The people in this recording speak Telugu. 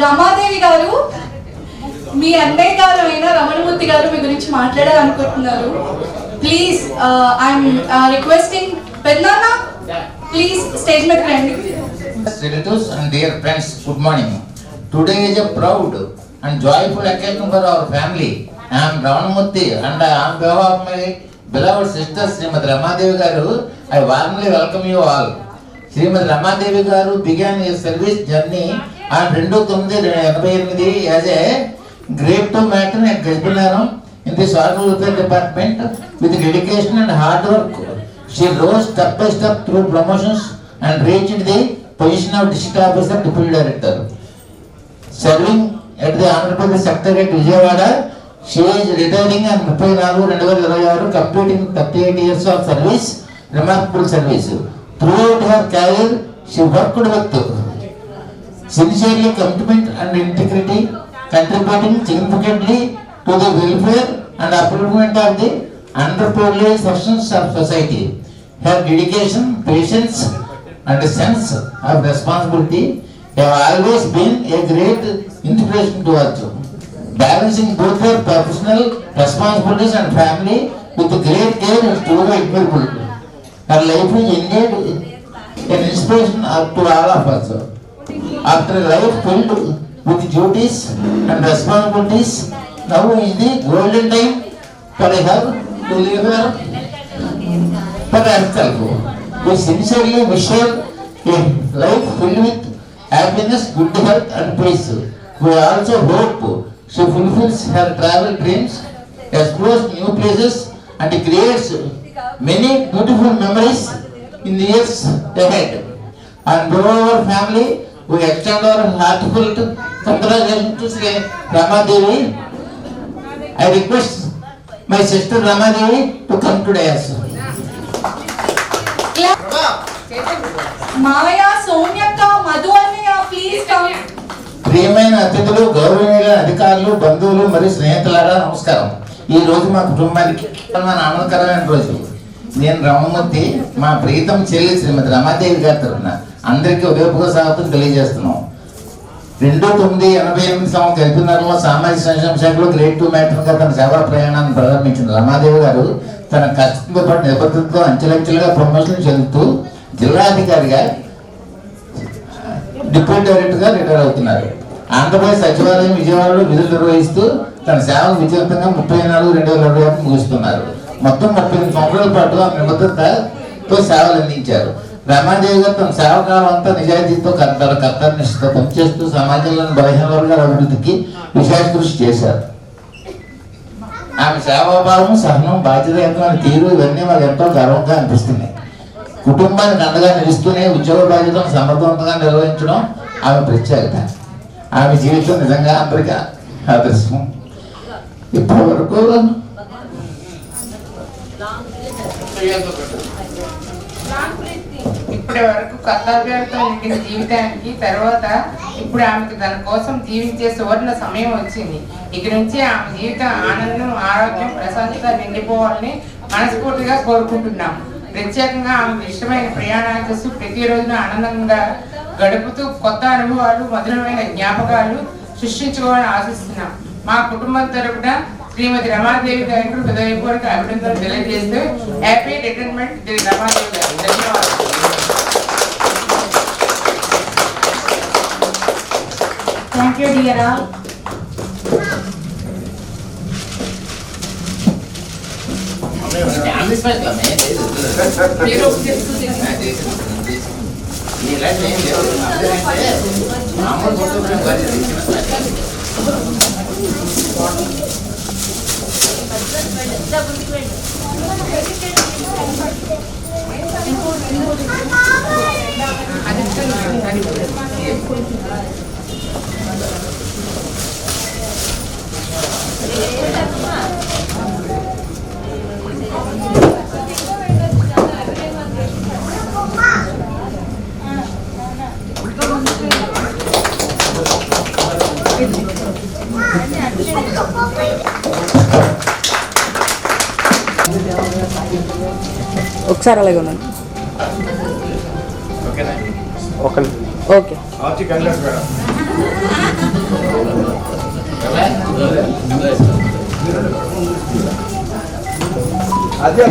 రమాదేవి గారు, మీ అన్నయ్య గారు అయిన రమణమూర్తి గారు మీ గురించి మాట్లాడాలనుకుంటున్నారు. ప్లీజ్ ఐఎమ్ రిక్వెస్టింగ్ పెద్దనాన్న, ప్లీజ్ స్టేజ్ మీద రండి. Relatives and dear friends, good morning. Today is a proud and joyful occasion for our family. I am Ramanamurthy and on behalf of my beloved sister Srimati Ramadevi Garu, I warmly welcome you all. Srimati Ramadevi Garu began her service journey on 2/9/88 as a grade 2 matron at Gajbinaram in the Social Welfare Department. With dedication and hard work, she rose step by step through promotions and reached the position of District Officer Deputy Director. Serving at the Honorable Secretariat Vijayawada, she is retiring on 30/4/2026, completing 38 years of service, remarkable service. Throughout her career, she worked with sincerely, commitment and integrity, contributing significantly to the welfare and upliftment of the underprivileged sections of society. Her dedication, patience and a sense of responsibility have always been a great inspiration to us. Balancing both her professional responsibilities and family with great care is truly admirable. Her life is indeed an inspiration to all of us. After a life filled with duties and responsibilities, now is the golden time for her to live for herself. We sincerely wish her a life filled with happiness, good health and peace. We also hope she fulfills her travel dreams, explores new places and creates many beautiful memories in the years ahead. On behalf of our family, we extend our heartfelt congratulations to Sri Ramadevi. I request my sister Ramadevi to come to dais. మాయా, సౌమ్యక్క, మధు అన్నయ్య, ప్లీజ్ కమ్. ప్రియమైన అతిథులు, గౌరవనీయుల అధికారులు, బంధువులు మరియు స్నేహితులారా నమస్కారం. ఈ రోజు మా కుటుంబానికి ఆనందకరమైన రోజు. నేను రమణమూర్తి, మా ప్రీతం చెల్లి శ్రీమతి రమాదేవి గారి తరఫున అందరికీ ఉదయపూర్వక స్వాగతం తెలియజేస్తున్నాం. 2/9/88 గల్పినగర్లో సామాజిక సంక్షేమ శాఖలో గ్రేడ్ 2 మ్యాట్రన్గా తన సేవా ప్రయాణాన్ని ప్రారంభించిన రమాదేవి గారు తన కష్టంతో పాటు నిబద్ధతతో అంచెలంచెలుగా ప్రమోషన్ చెందుతూ జిల్లాధికారిగా డిప్యూటీ డైరెక్టర్గా రిటైర్ అవుతున్నారు. ఆంధ్రప్రదేశ్ సచివాలయం విజయవాడలో విధులు నిర్వహిస్తూ తన సేవలు విజయవంతంగా 30/4/2025 ముగిస్తున్నారు. మొత్తం 38 సంవత్సరాల పాటు ఆమె నిబద్ధతతో సేవలు అందించారు. రమాదేవి గారు తన సేవకాలం అంతా నిజాయితీతో కర్తవ్యనిష్టతో పనిచేస్తూ సమాజంలోని బలహీన వర్గాల అభివృద్ధికి విశేష కృషి చేశారు. ఆమె సేవాభావం, సహనం, బాధ్యతయుతమైన తీరు ఇవన్నీ మాకు ఎంతో గర్వంగా అనిపిస్తున్నాయి. కుటుంబానికి అండగా నిలుస్తూనే ఉద్యోగ బాధ్యతను సమర్థవంతంగా నిర్వహించడం ఆమె ప్రత్యేకత. ఆమె జీవితం నిజంగా అందరికీ ఆదర్శం. ఇప్పటి వరకు కర్తవ్యాలతో నిండిన జీవితానికి తర్వాత ఇప్పుడు ఆమెకు తన కోసం జీవించే సువర్ణ సమయం వచ్చింది. ఇక నుంచి ఆమె జీవితం ఆనందం, ఆరోగ్యం, ప్రశాంతత నిండిపోవాలని మనస్ఫూర్తిగా కోరుకుంటున్నాం. ప్రత్యేకంగా ఆమెకు ఇష్టమైన ప్రయాణాలు చేస్తూ ప్రతిరోజున ఆనందంగా గడుపుతూ కొత్త అనుభవాలు, మధురమైన జ్ఞాపకాలు సృష్టించుకోవాలని ఆశిస్తున్నాం. మా కుటుంబం తరపున శ్రీమతి రమాదేవి గారికి హృదయపూర్వక అభినందనలు తెలియజేస్తూ హ్యాపీ రిటైర్మెంట్ రమాదేవి గారు. ధన్యవాదాలు. Thank you dear all. ఒకసారి అలాగే ఉన్నాను. ఓకే. అదే